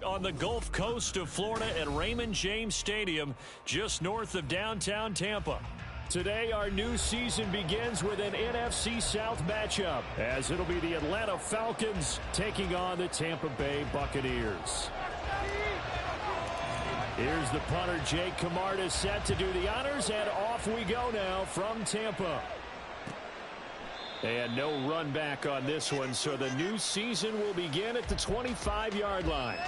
on the Gulf Coast of Florida at Raymond James Stadium, just north of downtown Tampa. Today, our new season begins with an NFC South matchup, as it'll be the Atlanta Falcons taking on the Tampa Bay Buccaneers. Here's the punter, Jake Camarda, set to do the honors, and off we go now from Tampa. And no run back on this one, so the new season will begin at the 25-yard line.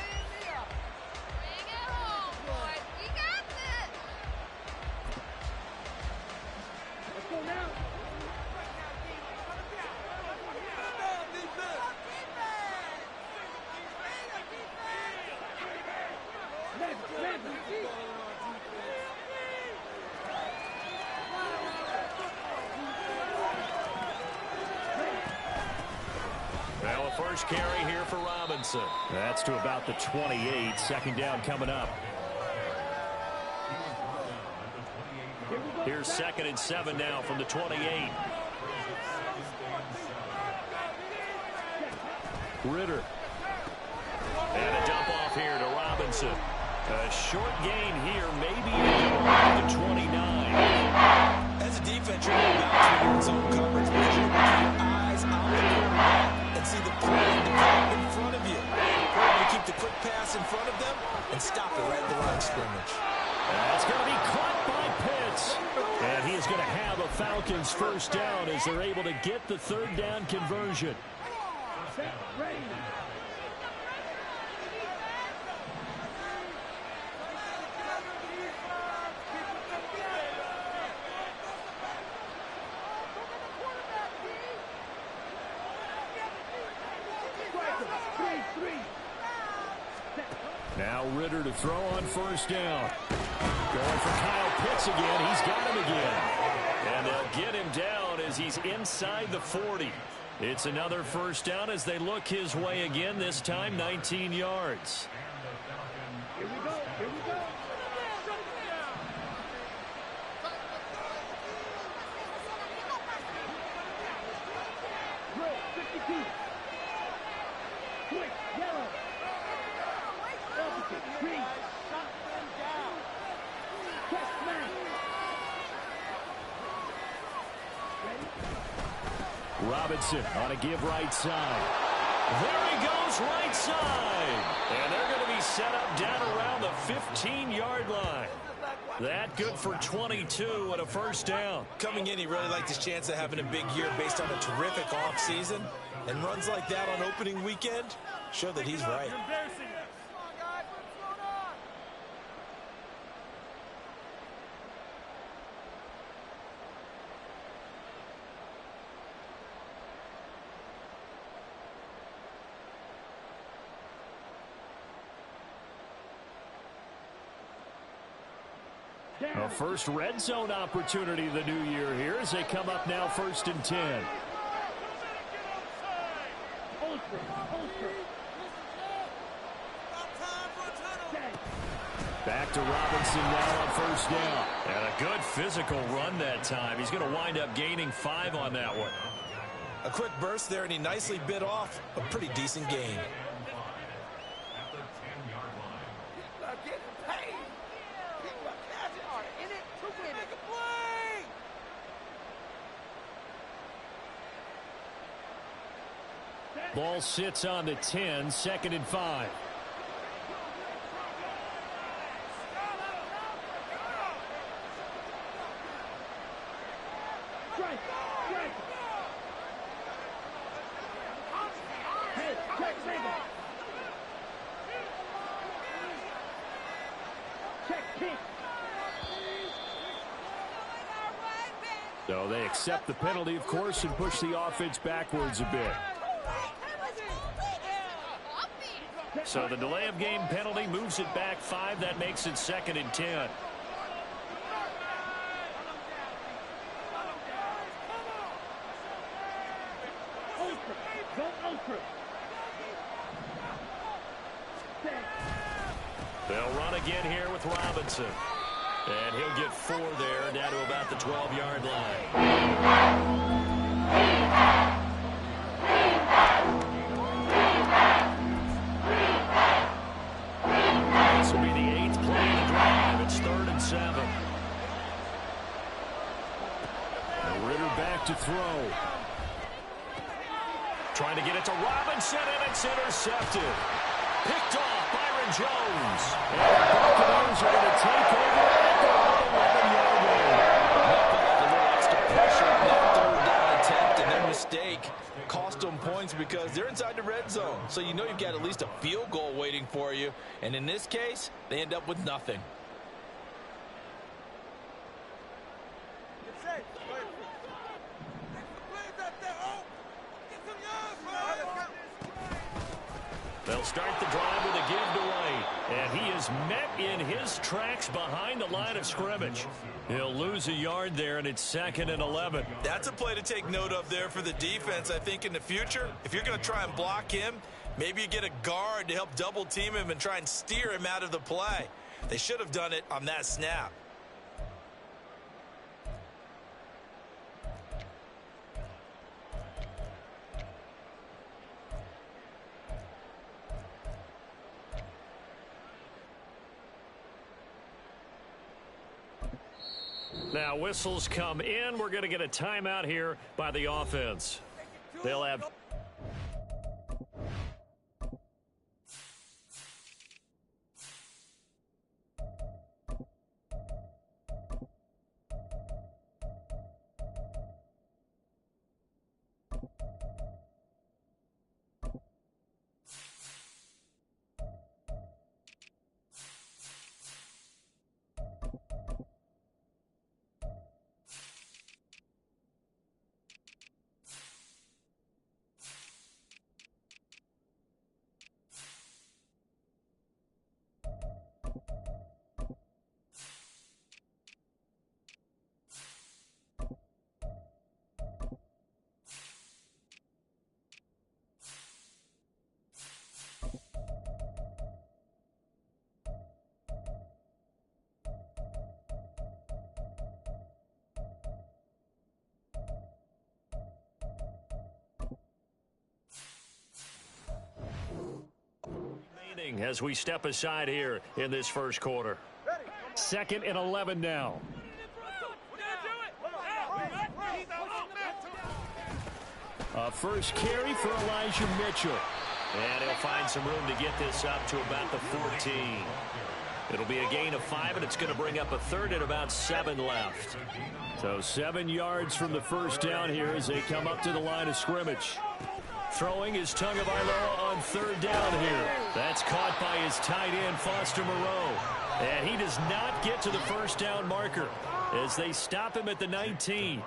First carry here for Robinson. That's to about the 28. Second down coming up. Here's 2nd and 7 now from the 28. Ritter. And a dump off here to Robinson. A short gain here, maybe to the 29. As a defense, you're going to bounce when you're in zone coverage, because you're going to keep your eyes on the quarterback and see the play develop in front of you. You're going to keep the quick pass in front of them and stop it right at the line of scrimmage. That's going to be caught by Pitts. And he is going to have a Falcons first down as they're able to get the 3rd down conversion. Now Ritter to throw on first down. Going for Kyle Pitts again. He's got him again. And they'll get him down as he's inside the 40. It's another first down as they look his way again, this time 19 yards. Here we go. Here we go. Quick, yellow. Green. Catch man. Robinson on a give right side. There he goes right side. And they're going to be set up down around the 15-yard line. That good for 22 and a first down. Coming in, he really liked his chance of having a big year based on a terrific offseason. And runs like that on opening weekend show that he's right. A first red zone opportunity the new year here as they come up now 1st and 10. Back to Robinson now on first down. And a good physical run that time. He's going to wind up gaining 5 on that one. A quick burst there, and he nicely bit off a pretty decent gain. Ball sits on the 10, 2nd and 5. So they accept the penalty, of course, and push the offense backwards a bit. So the delay of game penalty moves it back 5. That makes it 2nd and 10. They'll run again here with Robinson. And he'll get 4 there, down to about the 12-yard line. throw. Trying to get it to Robinson, and it's intercepted. Picked off Byron Jones. And the Buccaneers are going to take over at the 11-yard line. A little extra pressure on that third down attempt, and their mistake cost them points because they're inside the red zone. So you know you've got at least a field goal waiting for you. And in this case, they end up with nothing. They'll start the drive with a give to White. And he is met in his tracks behind the line of scrimmage. He'll lose a yard there, and it's 2nd and 11. That's a play to take note of there for the defense. I think in the future, if you're going to try and block him, maybe you get a guard to help double team him and try and steer him out of the play. They should have done it on that snap. Now whistles come in. We're going to get a timeout here by the offense. They'll have... as we step aside here in this first quarter. 2nd and 11 now. A first carry for Elijah Mitchell. And he'll find some room to get this up to about the 14. It'll be a gain of 5, and it's going to bring up a 3rd and about 7 left. So 7 yards from the first down here as they come up to the line of scrimmage. Throwing is Tagovailoa on 3rd down here. That's caught by his tight end, Foster Moreau. And he does not get to the first down marker as they stop him at the 19.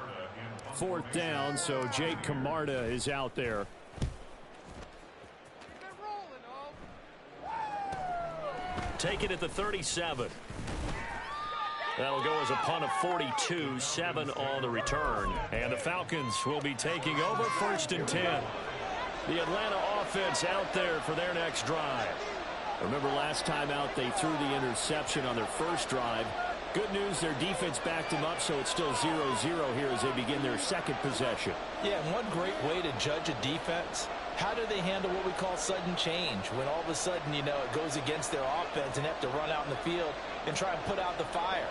4th down, so Jake Camarda is out there. Take it at the 37. That'll go as a punt of 42, 7 on the return. And the Falcons will be taking over 1st and 10. The Atlanta offense out there for their next drive. Remember last time out they threw the interception on their first drive. Good news, their defense backed them up, so it's still 0-0 here as they begin their second possession. Yeah, and one great way to judge a defense, how do they handle what we call sudden change? When all of a sudden, you know, it goes against their offense and have to run out in the field and try and put out the fire.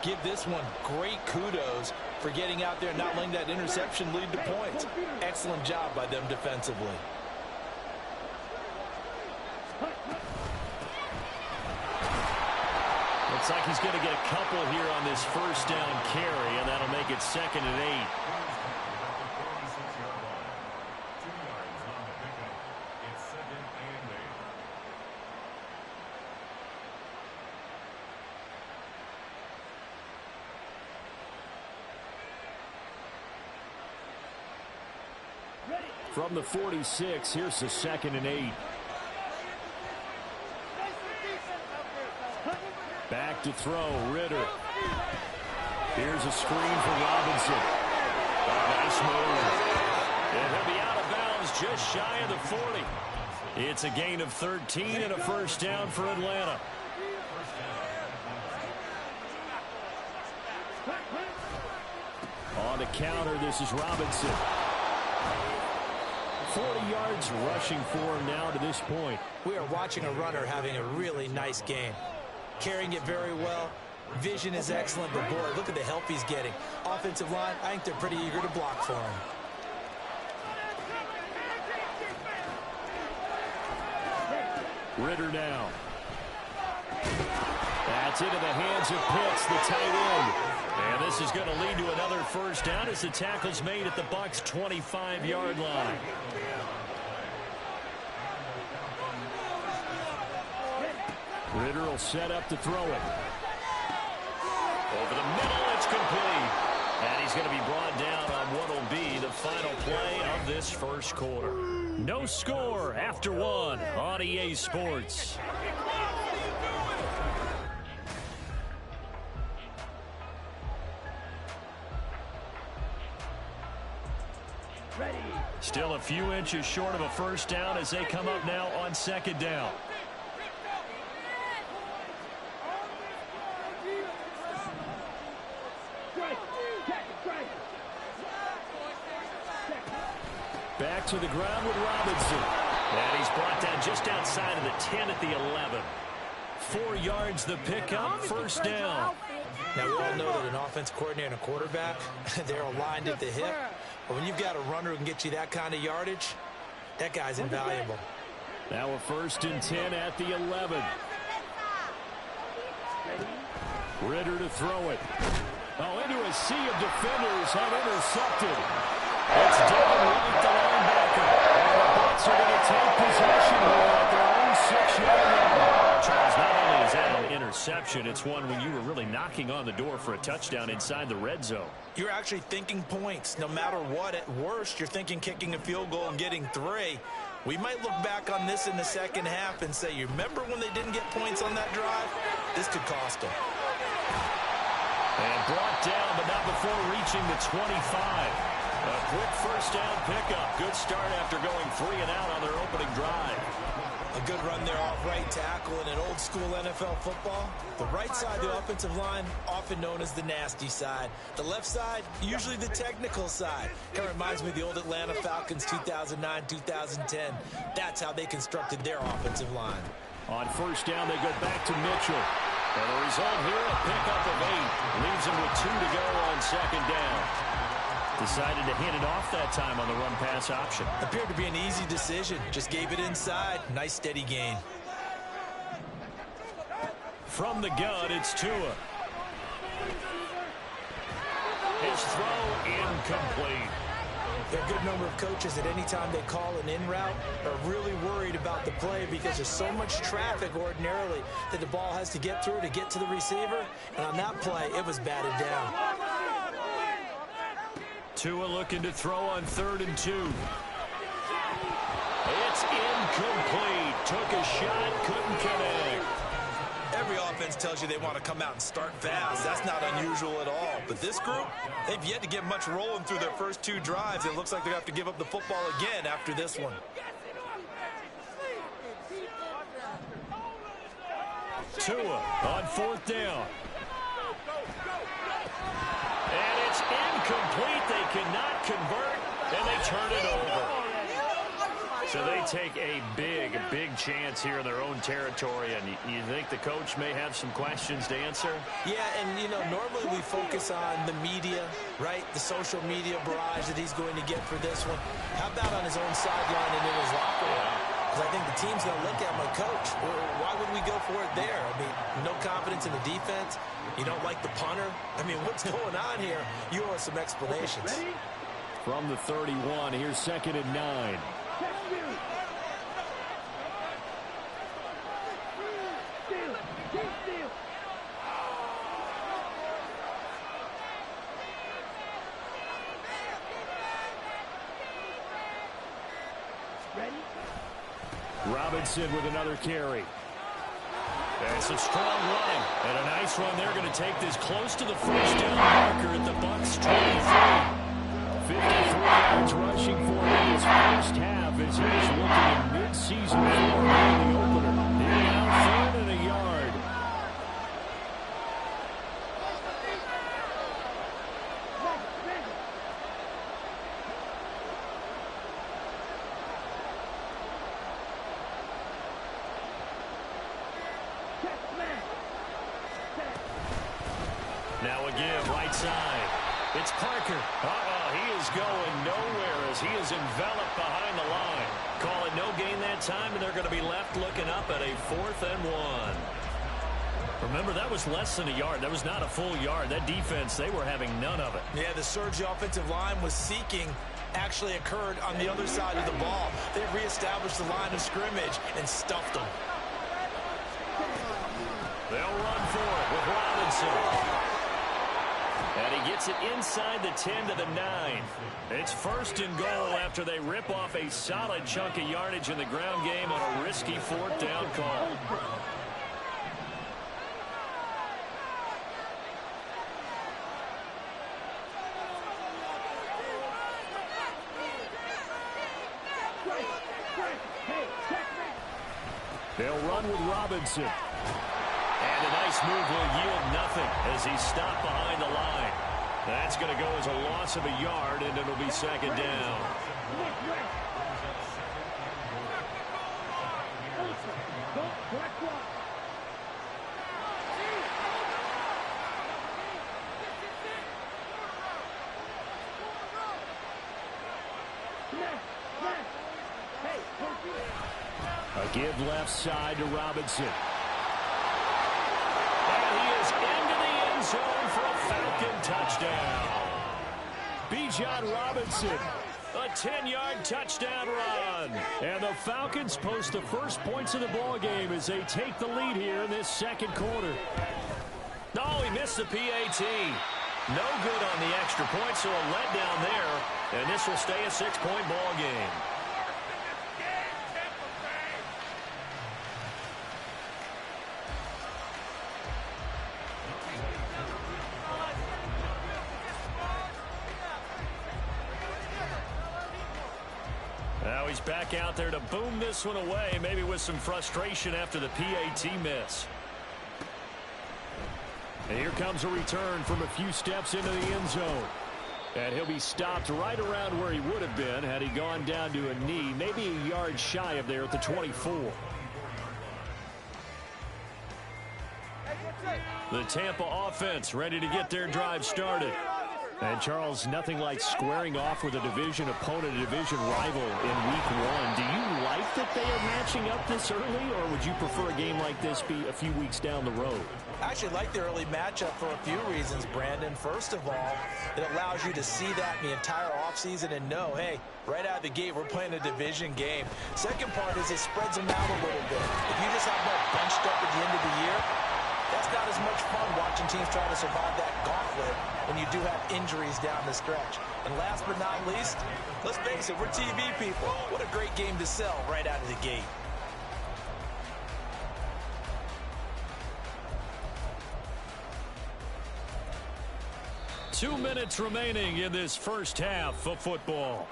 Give this one great kudos for getting out there and not letting that interception lead to points. Excellent job by them defensively. Looks like he's going to get a couple here on this first down carry, and that'll make it 2nd and 8. From the 46, here's the 2nd and 8. Back to throw, Ritter. Here's a screen for Robinson. Nice move. And he'll be out of bounds just shy of the 40. It's a gain of 13 and a first down for Atlanta. On the counter, this is Robinson. 40 yards rushing for him now to this point. We are watching a runner having a really nice game. Carrying it very well, Vision is excellent, but boy, look at the help he's getting. Offensive line, I think they're pretty eager to block for him. Ridder now. That's into the hands of Pitts, the tight end. And this is going to lead to another first down as the tackle's made at the Bucs' 25-yard line. Ridder will set up to throw it. Over the middle, it's complete. And he's going to be brought down on what will be the final play of this first quarter. No score after one on EA Sports. Ready. Still a few inches short of a first down as they come up now on second down. Back to the ground with Robinson. And he's brought down just outside of the 10 at the 11. 4 yards the pickup, first down. Now, we all know that an offense coordinator and a quarterback, they're aligned at the hip. But when you've got a runner who can get you that kind of yardage, that guy's invaluable. Now a 1st and 10 at the 11. Ridder to throw it. Oh, into a sea of defenders and intercepted. It's Devin White, the linebacker. And the Bucs are going to take possession here at their own 6-yard line. Charles, not only is that an interception, it's one when you were really knocking on the door for a touchdown inside the red zone. You're actually thinking points. No matter what, at worst, you're thinking kicking a field goal and getting 3. We might look back on this in the second half and say, you remember when they didn't get points on that drive? This could cost them. And brought down, but not before reaching the 25. A quick first down pickup. Good start after going 3 and out on their opening drive. A good run there off right tackle in an old school NFL football. The right side of the offensive line, often known as the nasty side. The left side, usually the technical side. Kind of reminds me of the old Atlanta Falcons 2009-2010. That's how they constructed their offensive line. On first down, they go back to Mitchell. And the result here, a pickup of 8. Leaves him with 2 to go on second down. Decided to hand it off that time on the run-pass option. Appeared to be an easy decision. Just gave it inside. Nice steady gain. From the gun, it's Tua. His throw incomplete. There are a good number of coaches at any time they call an in route are really worried about the play because there's so much traffic ordinarily that the ball has to get through to get to the receiver. And on that play, it was batted down. Tua looking to throw on 3rd and 2. It's incomplete. Took a shot, couldn't connect. Every offense tells you they want to come out and start fast. That's not unusual at all. But this group, they've yet to get much rolling through their first 2 drives. It looks like they're going to have to give up the football again after this one. Tua on 4th down. And it's incomplete. They cannot convert, and they turn it over. So they take a big chance here in their own territory, and you think the coach may have some questions to answer? Yeah, and, you know, normally we focus on the media, right? The social media barrage that he's going to get for this one. How about on his own sideline and in his locker room? Because I think the team's going to look at my coach. Why would we go for it there? I mean, no confidence in the defense. You don't like the punter. I mean, what's going on here? You owe us some explanations. From the 31, here's 2nd and 9. Robinson with another carry. And some strong running. And a nice run. They're going to take this close to the first down marker at the Bucs 23. 53 yards rushing for his first half as he was looking in mid-season form in the opener. They're now 3rd and a yard. outside. It's Parker. He is going nowhere as he is enveloped behind the line. Call it no gain that time, and they're going to be left looking up at a 4th and 1. Remember, that was less than a yard. That was not a full yard. That defense, they were having none of it. Yeah, the surge the offensive line was seeking actually occurred on the other side of the ball. They've reestablished the line of scrimmage and stuffed them. They'll run for it with Robinson. And he gets it inside the 10 to the 9. It's 1st and goal after they rip off a solid chunk of yardage in the ground game on a risky 4th down call. They'll run with Robinson. And a nice move will yield nothing as he's stopped behind the line. That's going to go as a loss of a yard, and it'll be 2nd down. A give left side to Robinson. And he is into the end zone for a Falcon touchdown. Bijan Robinson, a 10-yard touchdown run. And the Falcons post the first points of the ball game as they take the lead here in this 2nd quarter. No, he missed the PAT. No good on the extra point, so a letdown there. And this will stay a 6-point ball game. Now he's back out there to boom this one away, maybe with some frustration after the PAT miss. And here comes a return from a few steps into the end zone. And he'll be stopped right around where he would have been had he gone down to a knee, maybe a yard shy of there at the 24. The Tampa offense ready to get their drive started. And, Charles, nothing like squaring off with a division opponent, a division rival in Week 1. Do you like that they are matching up this early, or would you prefer a game like this be a few weeks down the road? I actually like the early matchup for a few reasons, Brandon. First of all, it allows you to see that in the entire offseason and know, hey, right out of the gate, we're playing a division game. Second part is it spreads them out a little bit. If you just have that bunched up at the end of the year, that's not as much fun watching teams try to survive that gauntlet when you do have injuries down the stretch. And last but not least, let's face it, we're TV people. What a great game to sell right out of the gate. Two minutes remaining in this first half of football.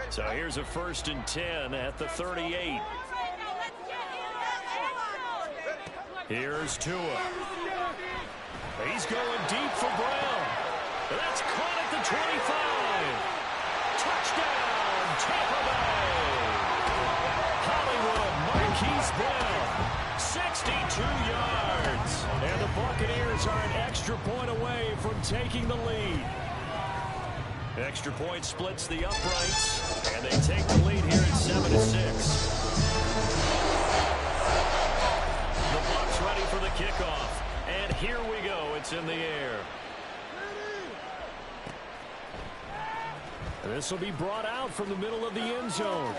So here's a 1st and 10 at the 38. Here's Tua. He's going deep for Brown. That's caught at the 25. Touchdown, Tampa Bay. Hollywood Marquise Brown, 62 yards. And the Buccaneers are an extra point away from taking the lead. Extra point splits the uprights, and they take the lead here at 7-6. The Bucs ready for the kickoff, and here we go. It's in the air. This will be brought out from the middle of the end zone.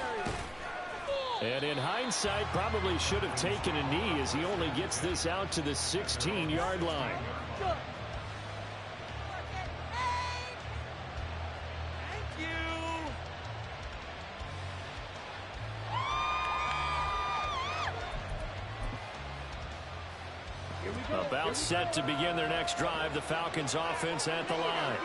And in hindsight, probably should have taken a knee as he only gets this out to the 16-yard line. About set to begin their next drive, the Falcons offense at the line.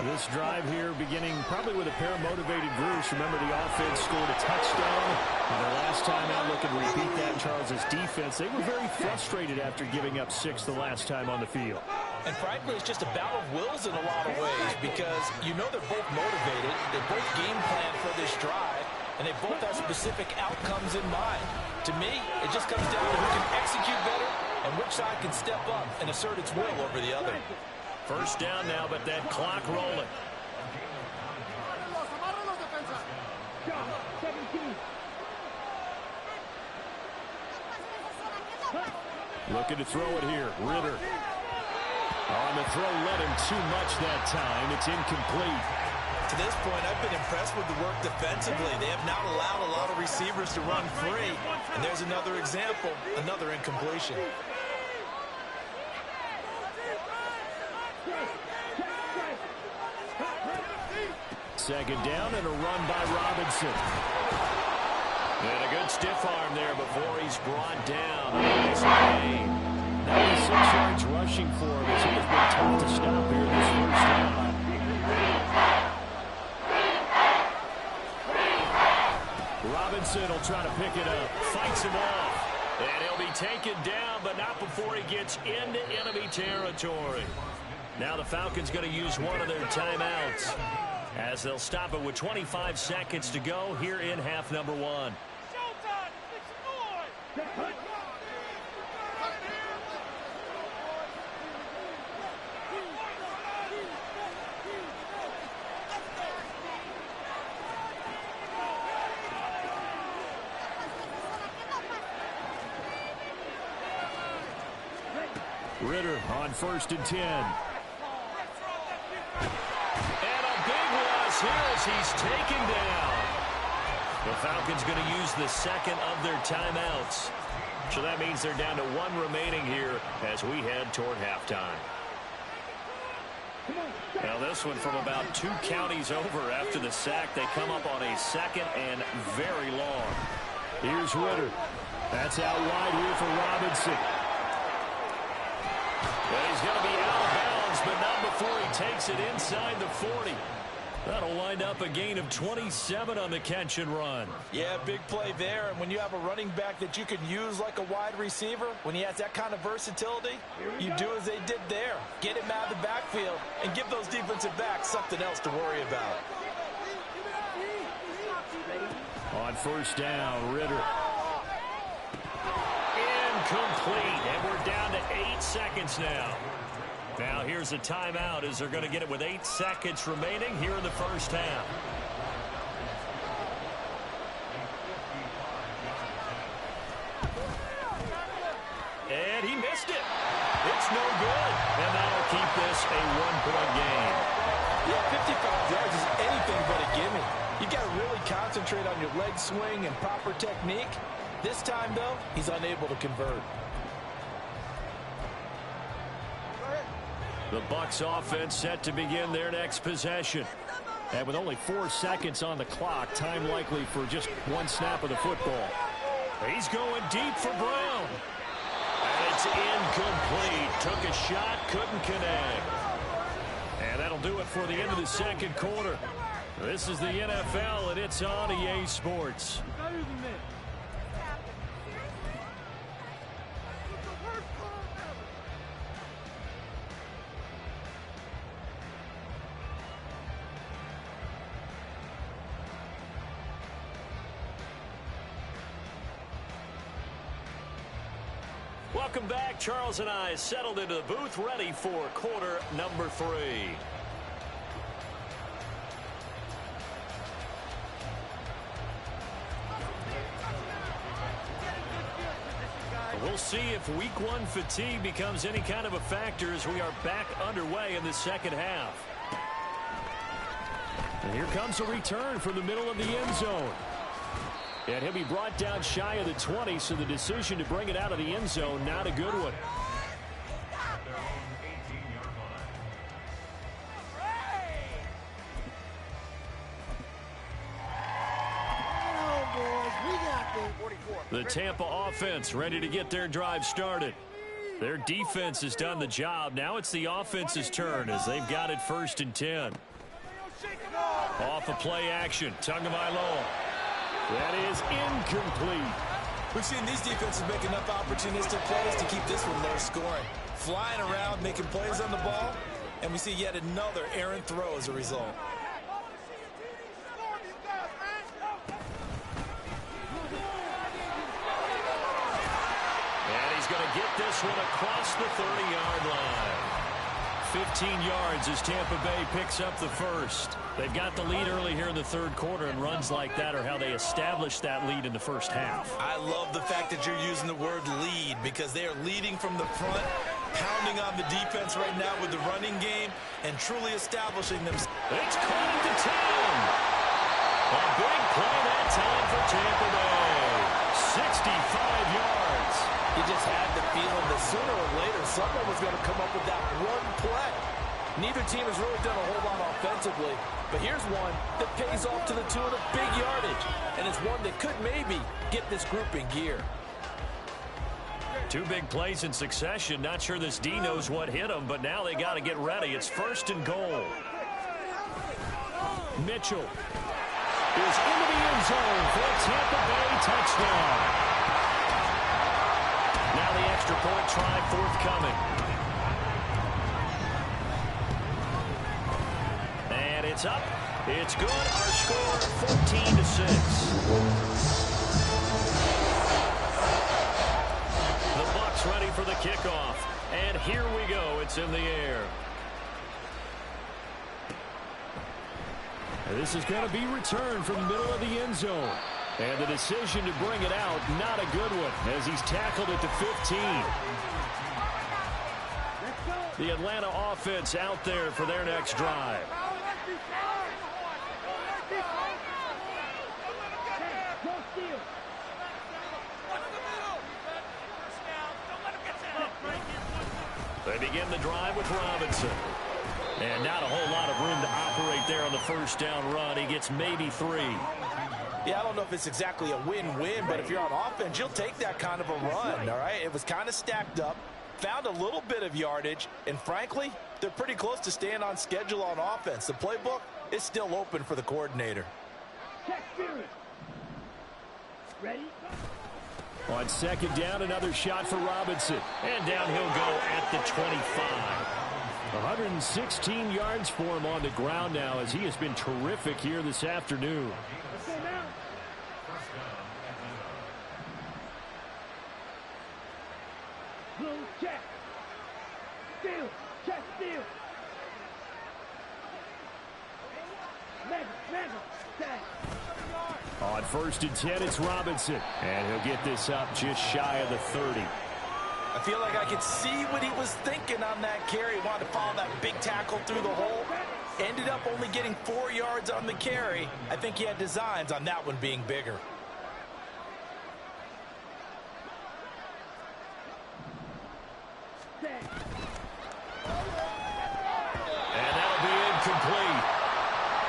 This drive here beginning probably with a pair of motivated groups. Remember, the offense scored a touchdown. And their last time out, looking to repeat that, Charles' defense. They were very frustrated after giving up 6 the last time on the field. And frankly, it's just a battle of wills in a lot of ways because you know they're both motivated. They both game plan for this drive. and they both have specific outcomes in mind. To me, it just comes down to who can execute better and which side can step up and assert its will over the other. First down now, but that clock rolling. Looking to throw it here. Ritter. On the throw, led him too much that time. It's incomplete. To this point, I've been impressed with the work defensively. They have not allowed a lot of receivers to run free. And there's another example, another incompletion. Second down and a run by Robinson. And a good stiff arm there before he's brought down. Nice gain. 96 yards rushing for him as he has been tough to stop here this first half. Robinson will try to pick it up. Fights him off. And he'll be taken down, but not before he gets into enemy territory. Now the Falcons going to use one of their timeouts, as they'll stop it with 25 seconds to go here in half number one. Ritter on 1st and 10. And a big loss here as he's taken down. The Falcons going to use the second of their timeouts. So that means they're down to one remaining here as we head toward halftime. Now this one from about 2 counties over after the sack. They come up on a second and very long. Here's Ritter. That's out wide here for Robinson. Well, he's going to be out of bounds, but not before he takes it inside the 40. That'll wind up a gain of 27 on the catch and run. Yeah, big play there. And when you have a running back that you can use like a wide receiver, when he has that kind of versatility, you do as they did there. Get him out of the backfield and give those defensive backs something else to worry about. On 1st down, Ritter. Incomplete, and we're down to 8 seconds now. Now here's a timeout as they're going to get it with 8 seconds remaining here in the first half. And he missed it. It's no good. And that'll keep this a 1-point game. Yeah, 55 yards is anything but a gimme. You got to really concentrate on your leg swing and proper technique. This time, though, he's unable to convert. The Bucs offense set to begin their next possession. And with only 4 seconds on the clock, time likely for just 1 snap of the football. He's going deep for Brown. And it's incomplete. Took a shot, couldn't connect. And that'll do it for the end of the second quarter. This is the NFL, and it's on EA Sports. Welcome back. Charles and I settled into the booth, ready for quarter number 3. We'll see if week 1 fatigue becomes any kind of a factor as we are back underway in the second half. And here comes a return from the middle of the end zone. And he'll be brought down shy of the 20, so the decision to bring it out of the end zone, not a good one. The Tampa offense ready to get their drive started. Their defense has done the job. Now it's the offense's turn as they've got it 1st and 10. Off of play action, Tagovailoa. That is incomplete. We've seen these defenses make enough opportunistic plays to keep this one low scoring. Flying around, making plays on the ball, and we see yet another errant throw as a result. this one across the 30-yard line. 15 yards as Tampa Bay picks up the first. They've got the lead early here in the third quarter, and runs like that are how they establish that lead in the first half. I love the fact that you're using the word lead, because they are leading from the front, pounding on the defense right now with the running game, and truly establishing them. It's caught at the 10. A big play that time for Tampa Bay. 65 yards. You just had the feeling that sooner or later someone was going to come up with that one play. Neither team has really done a whole lot offensively, but here's one that pays off to the tune of big yardage, and it's one that could maybe get this group in gear. Two big plays in succession. Not sure this D knows what hit him, but now they got to get ready. It's first and goal. Mitchell is into the end zone for a Tampa Bay touchdown. Now the extra point try forthcoming. And it's up. It's good. Our score 14-6. The Bucs ready for the kickoff. And here we go. It's in the air. This is going to be returned from the middle of the end zone. And the decision to bring it out, not a good one, as he's tackled at the 15. The Atlanta offense out there for their next drive. They begin the drive with Robinson. And not a whole lot of room to operate there on the first down run. He gets maybe 3. Yeah, I don't know if it's exactly a win-win, but if you're on offense, you'll take that kind of a run, all right? It was kind of stacked up, found a little bit of yardage, and frankly, they're pretty close to staying on schedule on offense. The playbook is still open for the coordinator. Ready? On second down, another shot for Robinson. And down he'll go at the 25. 116 yards for him on the ground now, as he has been terrific here this afternoon. Blue check. Steal. Check steal. Mega. Tag. On first and 10, it's Robinson. And he'll get this up just shy of the 30. I feel like I could see what he was thinking on that carry. He wanted to follow that big tackle through the hole. Ended up only getting 4 yards on the carry. I think he had designs on that one being bigger. And that'll be incomplete.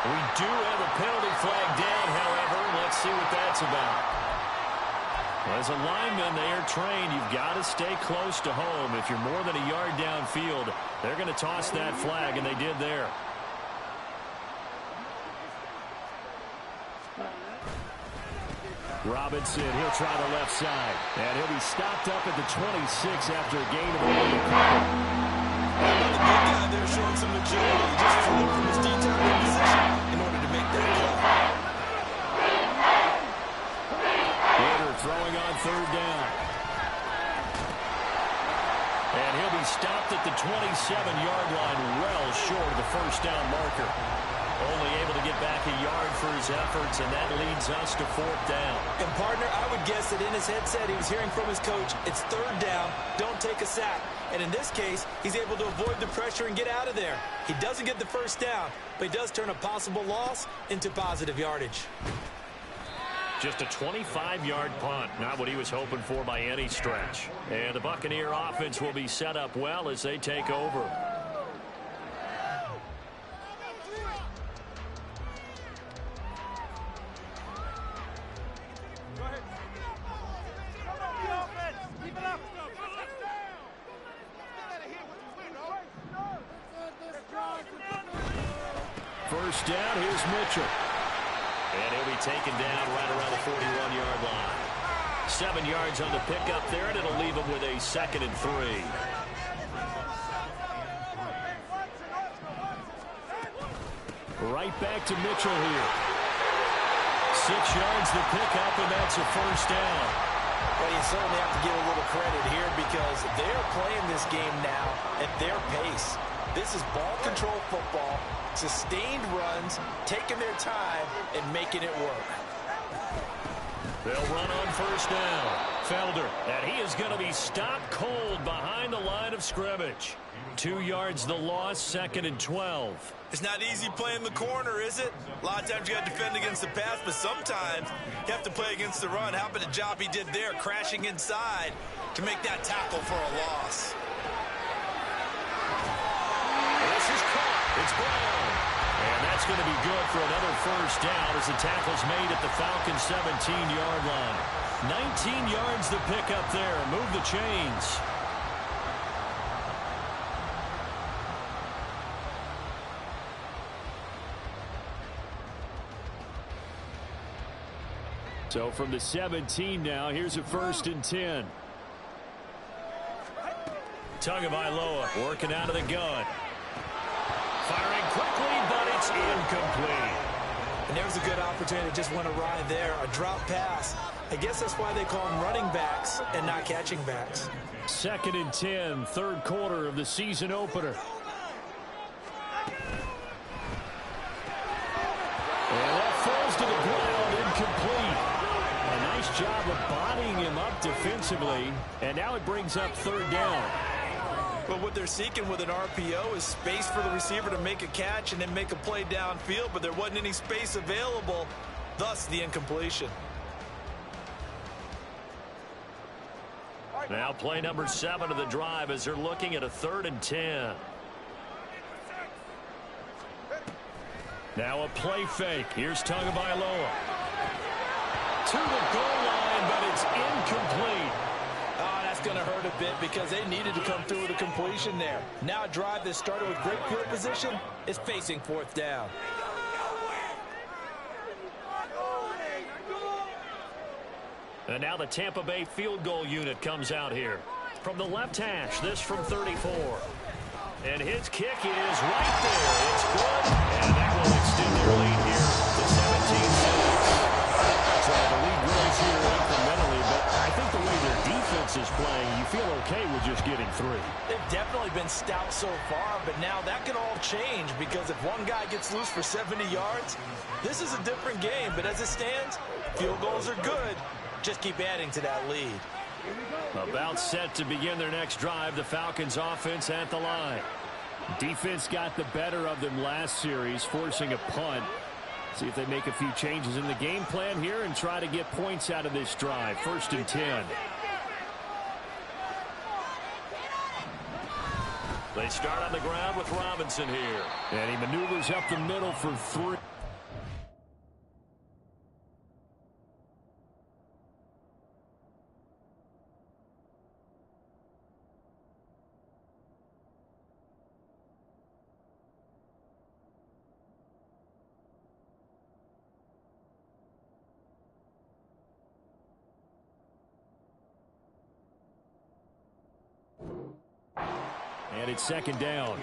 We do have a penalty flag down, however. Let's see what that's about. As a lineman, they are trained. You've got to stay close to home. If you're more than a yard downfield, they're going to toss that flag, and they did there. Robinson, he'll try the left side. And he'll be stopped up at the 26 after a gain of only a couple. The big guy there showing some agility. He just flew from his D-tackle position in order to make that play. Throwing on third down. And he'll be stopped at the 27-yard line, well short of the first down marker. Only able to get back a yard for his efforts, and that leads us to fourth down. And partner, I would guess that in his headset he was hearing from his coach, it's third down, don't take a sack. And in this case, he's able to avoid the pressure and get out of there. He doesn't get the first down, but he does turn a possible loss into positive yardage. Just a 25-yard punt, not what he was hoping for by any stretch. And the Buccaneer offense will be set up well as they take over. First down, here's Mitchell. And he'll be taken down right around the 41-yard line. 7 yards on the pickup there, and it'll leave him with a 2nd and 3. Right back to Mitchell here. 6 yards the pickup, and that's a first down. Well, you certainly have to give a little credit here because they're playing this game now at their pace. This is ball control football, sustained runs, taking their time, and making it work. They'll run on first down. Felder, and he is going to be stopped cold behind the line of scrimmage. 2 yards the loss, 2nd and 12. It's not easy playing the corner, is it? A lot of times you got to defend against the pass, but sometimes you have to play against the run. How about the job he did there, crashing inside to make that tackle for a loss? This is caught. It's Brown. And that's going to be good for another first down as the tackle's made at the Falcons' 17-yard line. 19 yards to pick up there. Move the chains. So from the 17 now, here's a 1st and 10. Tagovailoa working out of the gun. Firing quickly, but it's incomplete. And there's a good opportunity. Just went a ride there. A drop pass. I guess that's why they call them running backs and not catching backs. 2nd and 10, 3rd quarter of the season opener. And that falls to the ground, incomplete. A nice job of bodying him up defensively. And now it brings up 3rd down. But what they're seeking with an RPO is space for the receiver to make a catch and then make a play downfield, but there wasn't any space available, thus the incompletion. Now play number 7 of the drive as they're looking at a 3rd and 10. Now a play fake. Here's Tagovailoa. To the goal line, but it's incomplete. Oh, that's going to hurt a bit because they needed to come through with a completion there. Now a drive that started with great field position is facing 4th down. And now the Tampa Bay field goal unit comes out here. From the left hash, this from 34. And his kick is right there. It's good. And that will extend their lead here to 17-6. So the lead grows here incrementally, but I think the way their defense is playing, you feel okay with just getting 3. They've definitely been stout so far, but now that can all change because if one guy gets loose for 70 yards, this is a different game. But as it stands, field goals are good. Just keep adding to that lead. About set to begin their next drive, the Falcons offense at the line. Defense got the better of them last series, forcing a punt. See if they make a few changes in the game plan here and try to get points out of this drive. 1st and 10. They start on the ground with Robinson here. And he maneuvers up the middle for 3. And it's 2nd down.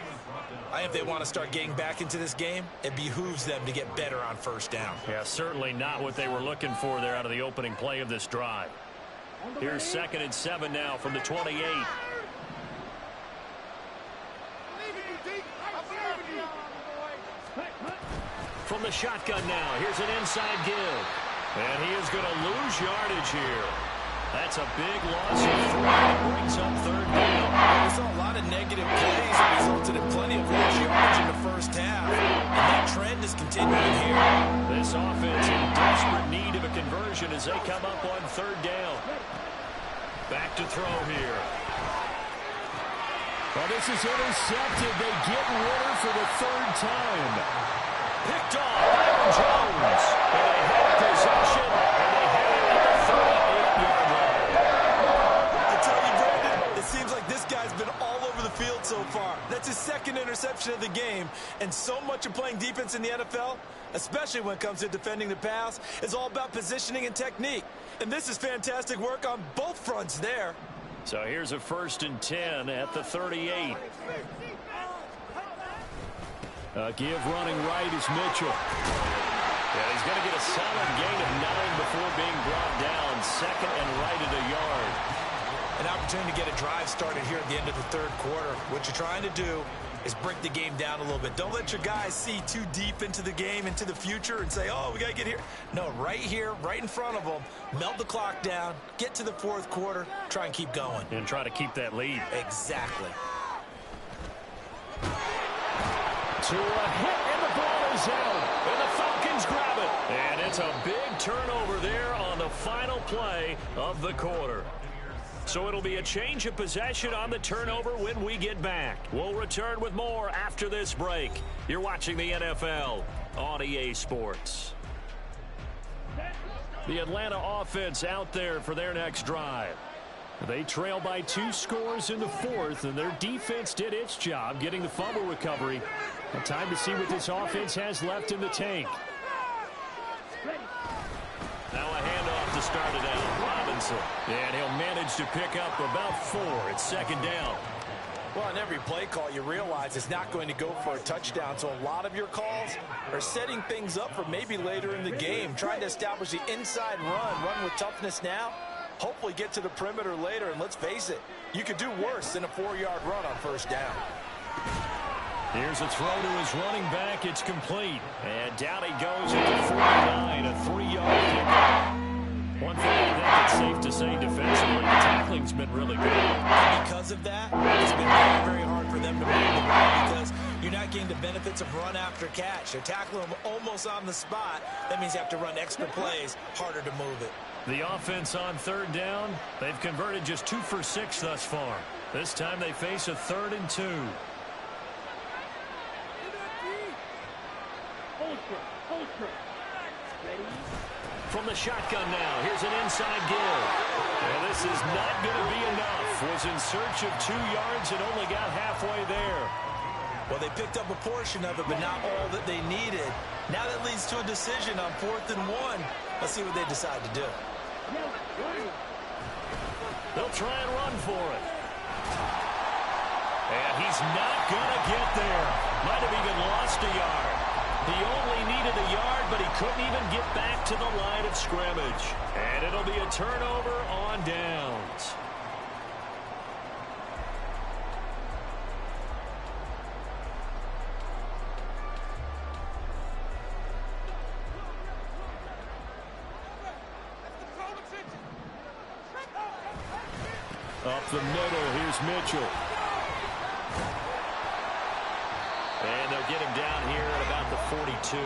If they want to start getting back into this game, it behooves them to get better on 1st down. Yeah, certainly not what they were looking for there out of the opening play of this drive. Here's 2nd and 7 now from the 28. From the shotgun now, here's an inside give. And he is going to lose yardage here. That's a big loss of 3. It brings up 3rd down. We saw a lot of negative plays that resulted in plenty of lost yardage in the 1st half. And that trend is continuing here. This offense in desperate need of a conversion as they come up on 3rd down. Back to throw here. Well, this is intercepted. They get Ritter for the 3rd time. Picked off Aaron Jones. And they have possession. And they have it at the 38-yard line. I tell you, Brandon, it seems like this guy's been all over the field so far. That's his 2nd interception of the game. And so much of playing defense in the NFL, especially when it comes to defending the pass, is all about positioning and technique. And this is fantastic work on both fronts there. So here's a 1st and 10 at the 38. Give running right is Mitchell. Yeah, he's going to get a solid gain of 9 before being brought down. Second and right at a yard. An opportunity to get a drive started here at the end of the third quarter. What you're trying to do is break the game down a little bit. Don't let your guys see too deep into the game, into the future, and say, oh, we got to get here. No, right here, right in front of them, melt the clock down, get to the fourth quarter, try and keep going. And try to keep that lead. Exactly. To a hit, and the ball is out. And the Falcons grab it. And it's a big turnover there on the final play of the quarter. So it'll be a change of possession on the turnover when we get back. We'll return with more after this break. You're watching the NFL on EA Sports. The Atlanta offense out there for their next drive. They trail by 2 scores in the fourth, and their defense did its job getting the fumble recovery. A time to see what this offense has left in the tank. Now a handoff to start it out. Robinson. And he'll manage to pick up about 4. It's second down. Well, on every play call, you realize it's not going to go for a touchdown. So a lot of your calls are setting things up for maybe later in the game, trying to establish the inside run with toughness now. Hopefully get to the perimeter later, and let's face it, you could do worse than a 4-yard run on first down. Here's a throw to his running back. It's complete. And down he goes at the 49, a 3-yard pickup. One thing I think it's safe to say defensively, the tackling's been really good. And because of that, it's been very, very hard for them to move the ball because you're not getting the benefits of run after catch. They're tackling them almost on the spot. That means you have to run extra plays, harder to move it. The offense on third down, they've converted just 2 for 6 thus far. This time they face a 3rd and 2. Ready? From the shotgun now, here's an inside give. And this is not going to be enough. Was in search of 2 yards and only got halfway there. Well, they picked up a portion of it, but not all that they needed. Now that leads to a decision on 4th and 1. Let's see what they decide to do. They'll try and run for it. And he's not going to get there. Might have even lost a yard. He only needed a yard, but he couldn't even get back to the line of scrimmage. And it'll be a turnover on downs. Up the middle, here's Mitchell. And they'll get him down here at about the 42.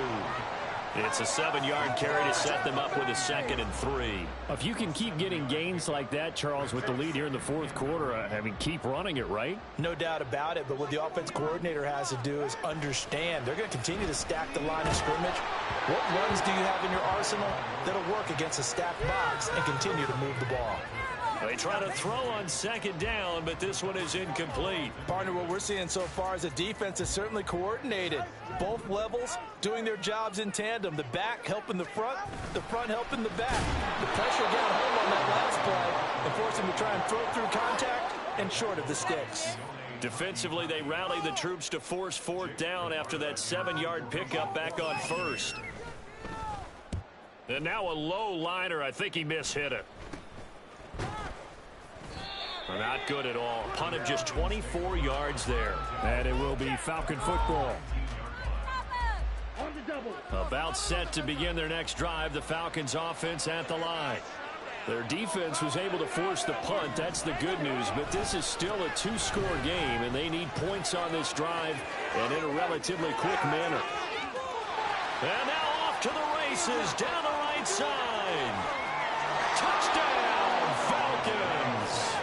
It's a 7-yard carry to set them up with a 2nd and 3. If you can keep getting gains like that, Charles, with the lead here in the fourth quarter, I mean, keep running it, right? No doubt about it, but what the offense coordinator has to do is understand. They're going to continue to stack the line of scrimmage. What runs do you have in your arsenal that'll work against a stacked box and continue to move the ball? They try to throw on 2nd down, but this one is incomplete. Partner, what we're seeing so far is the defense is certainly coordinated. Both levels doing their jobs in tandem. The back helping the front helping the back. The pressure got home on that last play and forced him to try and throw through contact and short of the sticks. Defensively, they rally the troops to force 4th down after that 7-yard pickup back on 1st. And now a low liner. I think he mishit it. Not good at all. Punt of just 24 yards there. And it will be Falcon football. On the double. About set to begin their next drive. The Falcons offense at the line. Their defense was able to force the punt. That's the good news. But this is still a 2-score game, and they need points on this drive and in a relatively quick manner. And now off to the races down the right side. Touchdown, Falcons.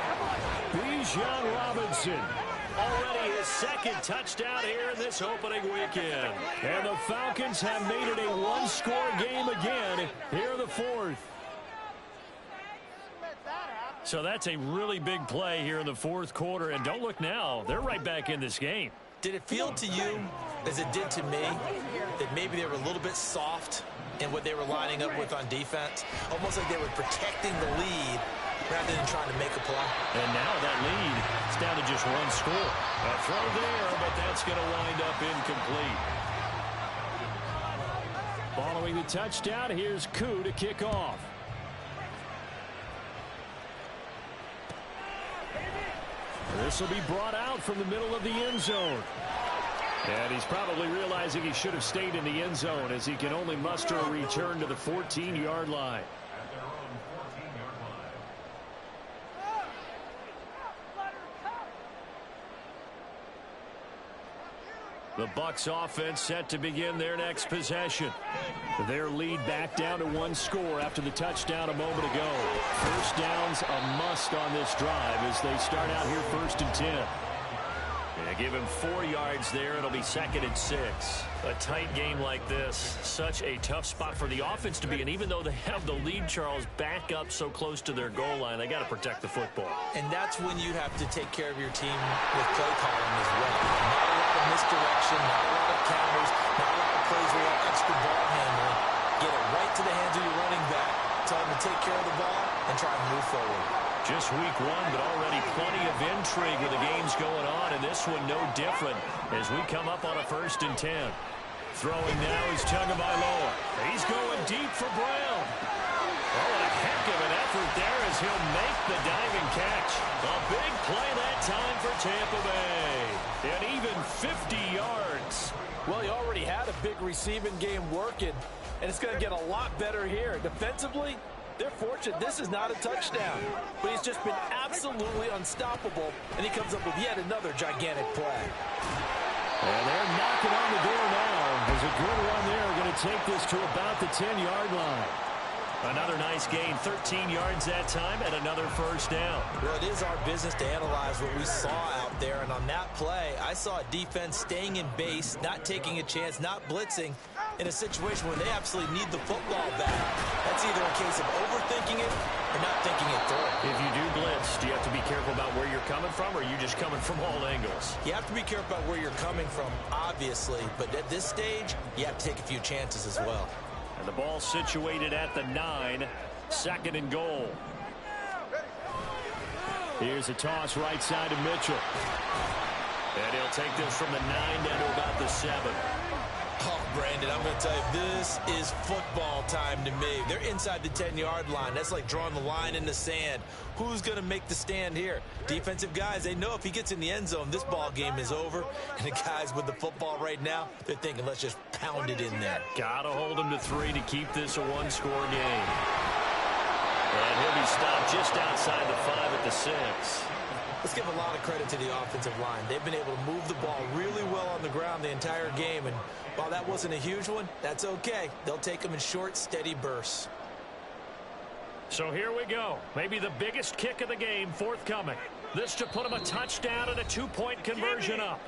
Bijan Robinson, already his 2nd touchdown here in this opening weekend. And the Falcons have made it a 1-score game again here in the 4th. So that's a really big play here in the 4th quarter. And don't look now, they're right back in this game. Did it feel to you, as it did to me, that maybe they were a little bit soft in what they were lining up with on defense? Almost like they were protecting the lead rather than trying to make a play. And now that lead is down to just 1 score. A throw there, but that's going to wind up incomplete. Following the touchdown, here's Koo to kick off. This will be brought out from the middle of the end zone. And he's probably realizing he should have stayed in the end zone as he can only muster a return to the 14-yard line. The Bucs offense set to begin their next possession. Their lead back down to 1 score after the touchdown a moment ago. First down's a must on this drive as they start out here 1st and 10. Yeah, give him 4 yards there. It'll be 2nd and 6. A tight game like this, such a tough spot for the offense to be in. Even though they have the lead, Charles, back up so close to their goal line, they got to protect the football. And that's when you have to take care of your team with play calling as well. Not a lot of misdirection, not a lot of counters, not a lot of plays where you have extra ball handling. Get it right to the hands of your running back, tell him to take care of the ball, and try to move forward. Just week 1, but already plenty of intrigue with the games going on, and this one no different as we come up on a 1st and 10. Throwing now is Tagovailoa. He's going deep for Brown. Oh, a heck of an effort there as he'll make the diving catch. A big play that time for Tampa Bay. And even 50 yards. Well, he already had a big receiving game working, and it's going to get a lot better here. Defensively, they're fortunate this is not a touchdown, but he's just been absolutely unstoppable, and he comes up with yet another gigantic play. And they're knocking on the door now. There's a good run there. Going to take this to about the 10-yard line. Another nice gain, 13 yards that time, and another first down. Well, it is our business to analyze what we saw out there, and on that play, I saw a defense staying in base, not taking a chance, not blitzing, in a situation where they absolutely need the football back. That's either a case of overthinking it or not thinking it through. If you do blitz, do you have to be careful about where you're coming from, or are you just coming from all angles? You have to be careful about where you're coming from, obviously, but at this stage, you have to take a few chances as well. And the ball situated at the 9, 2nd and goal. Here's a toss right side to Mitchell. And he'll take this from the 9 down to about the 7. Oh, Brandon, I'm going to tell you, this is football time to me. They're inside the 10-yard line. That's like drawing the line in the sand. Who's going to make the stand here? Defensive guys, they know if he gets in the end zone, this ball game is over. And the guys with the football right now, they're thinking, let's just pound it in there. Got to hold him to 3 to keep this a 1-score game. And he'll be stopped just outside the 5 at the 6. Let's give a lot of credit to the offensive line. They've been able to move the ball really well on the ground the entire game. And while that wasn't a huge one, that's okay. They'll take them in short, steady bursts. So here we go. Maybe the biggest kick of the game forthcoming. This to put them a touchdown and a 2-point conversion up.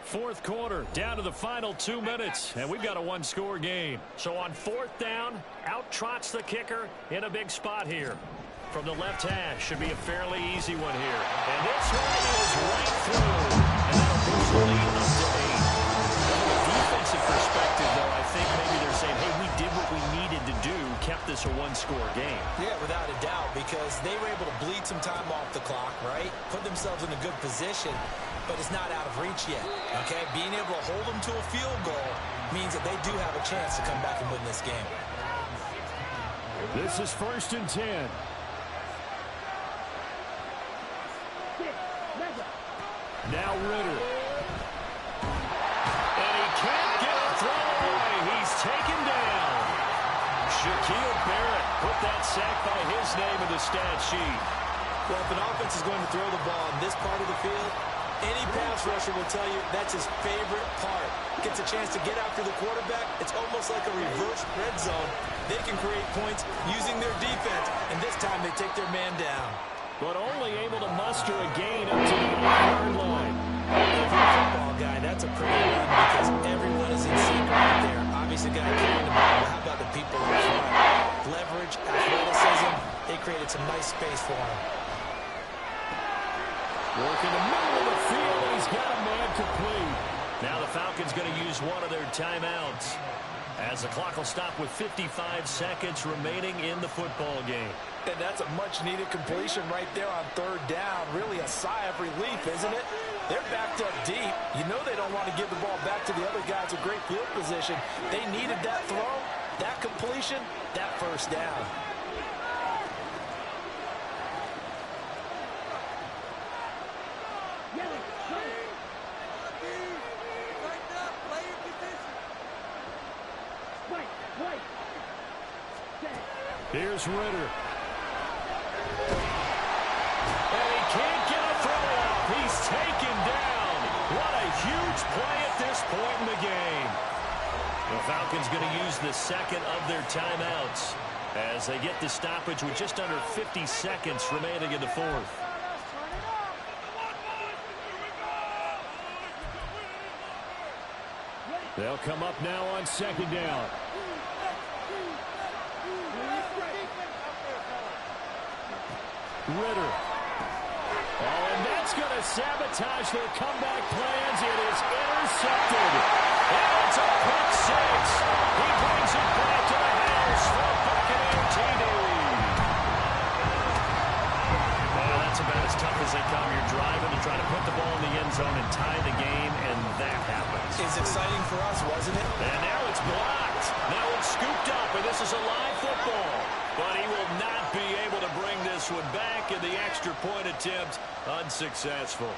4th quarter, down to the final 2 minutes, and we've got a 1-score game. So on 4th down, out trots the kicker in a big spot here. From the left hash, should be a fairly easy one here. And this one is right through. And that'll push the lead up to 8. From a defensive perspective, though, I think maybe they're saying, hey, we did what we needed to do, kept this a 1-score game. Yeah, without a doubt, because they were able to bleed some time off the clock, right? Put themselves in a good position, but it's not out of reach yet, okay? Being able to hold them to a field goal means that they do have a chance to come back and win this game. This is 1st and 10. Now Ritter. And he can't get a throw away. He's taken down. Shaquille Barrett put that sack by his name in the stat sheet. Well, if an offense is going to throw the ball in this part of the field, any pass rusher will tell you that's his favorite part. Gets a chance to get after the quarterback. It's almost like a reverse red zone. They can create points using their defense, and this time they take their man down. But only able to muster a gain up to the 8-yard line. If you're a football guy, that's a pretty run because everyone is in sync right there. Obviously, got to carry the ball, but how about the people in front? Leverage, athleticism, they created some nice space for him. Working the middle of the field, and he's got a man complete. Now the Falcons going to use one of their timeouts as the clock will stop with 55 seconds remaining in the football game. And that's a much-needed completion right there on 3rd down. Really a sigh of relief, isn't it? They're backed up deep. You know they don't want to give the ball back to the other guys with great field position. They needed that throw, That completion, that first down. Here's Ritter. And he can't get a throw off. He's taken down. What a huge play at this point in the game. The Falcons going to use the second of their timeouts as they get the stoppage with just under 50 seconds remaining in the fourth. They'll come up now on second down. Ritter. Oh, and that's going to sabotage their comeback plans. It is intercepted. And it's a pick six. He brings it back to the house for Buccaneer TD. Well, that's about as tough as they come. You're driving to try to put the ball in the end zone and tie the game, and that happens. It's exciting for us, wasn't it? And now it's blocked. Now it's scooped up, and this is a live football. But he will not be able to bring this one back, and the extra point attempt unsuccessful.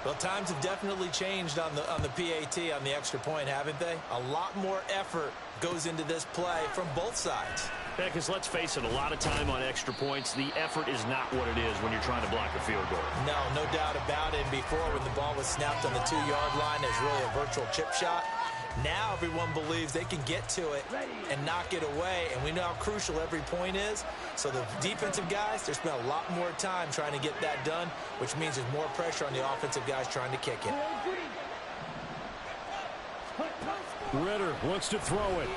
Well, times have definitely changed on the PAT, on the extra point, haven't they? A lot more effort goes into this play from both sides. Yeah, because let's face it, a lot of time on extra points, the effort is not what it is when you're trying to block a field goal. No doubt about it. And before, when the ball was snapped on the 2-yard line, it was really a virtual chip shot. Now everyone believes they can get to it and knock it away, and we know how crucial every point is. So the defensive guys, they spend a lot more time trying to get that done, which means there's more pressure on the offensive guys trying to kick it. Ritter wants to throw it.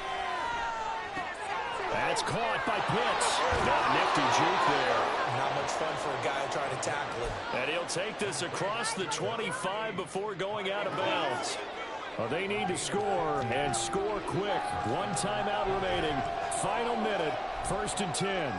That's caught by Pitts. Got a nifty juke there. Not much fun for a guy trying to tackle it. And he'll take this across the 25 before going out of bounds. Well, they need to score, and score quick. One timeout remaining. Final minute, 1st and 10.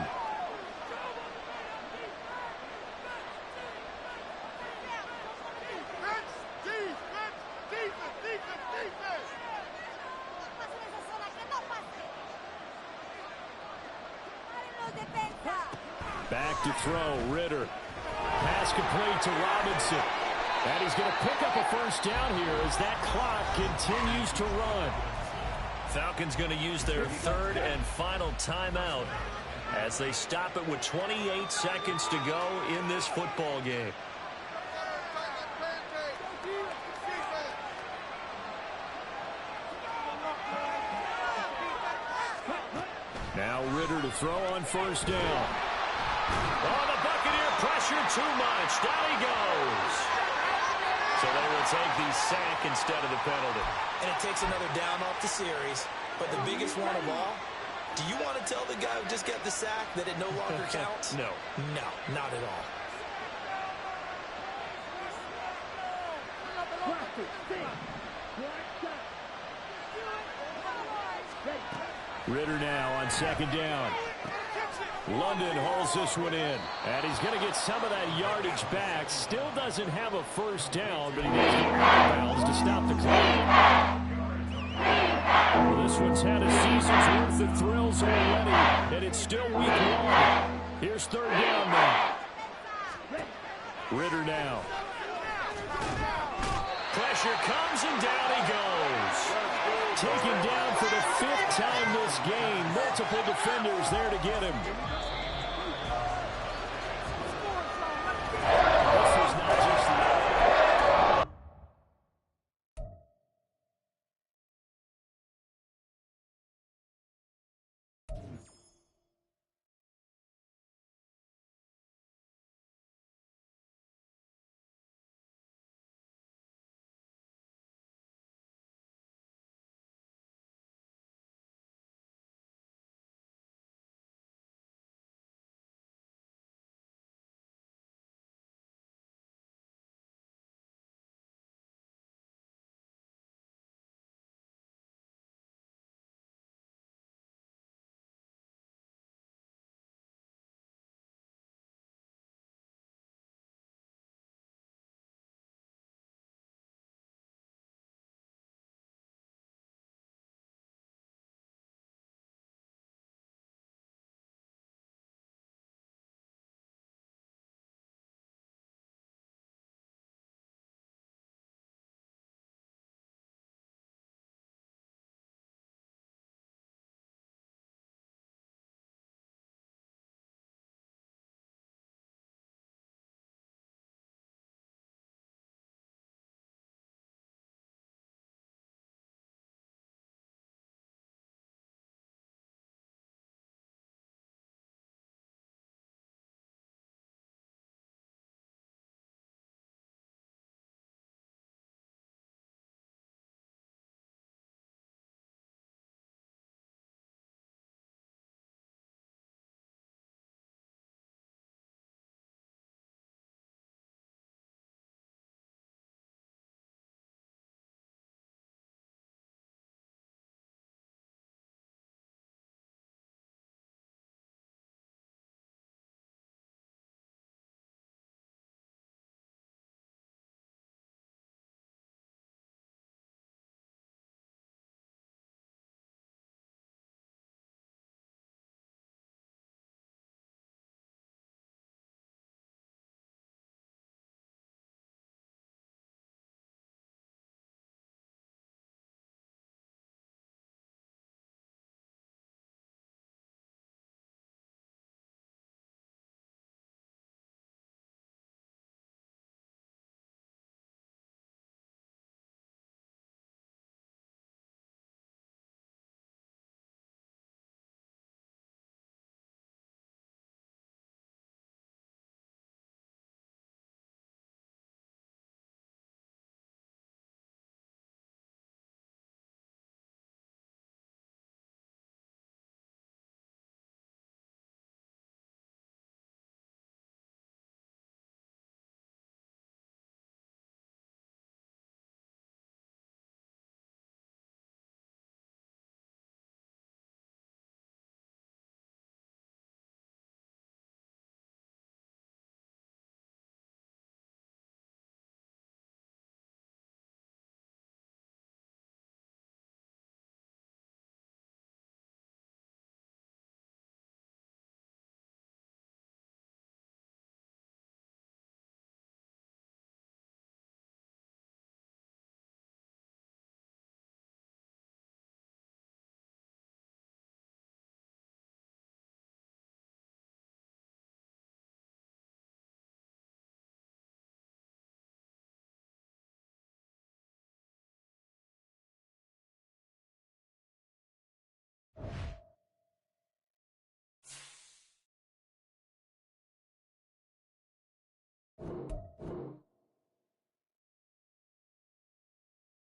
Back to throw, Ritter. Pass complete to Robinson. And he's going to pick up a first down here as that clock continues to run. Falcons going to use their third and final timeout as they stop it with 28 seconds to go in this football game. Now Ritter to throw on first down. Oh, the Buccaneer pressure too much. Down he goes. So they will take the sack instead of the penalty. And it takes another down off the series. But the biggest one of all, do you want to tell the guy who just got the sack that it no longer counts? No. No, not at all. Ritter now on second down. London hauls this one in. And he's going to get some of that yardage back. Still doesn't have a first down, but he does get rebounds to stop the clock. Well, this one's had a season's worth of thrills already, and it's still week one. Here's third down now. Ritter now. Pressure comes, and down he goes. Taken down for the 5th time this game. Multiple defenders there to get him.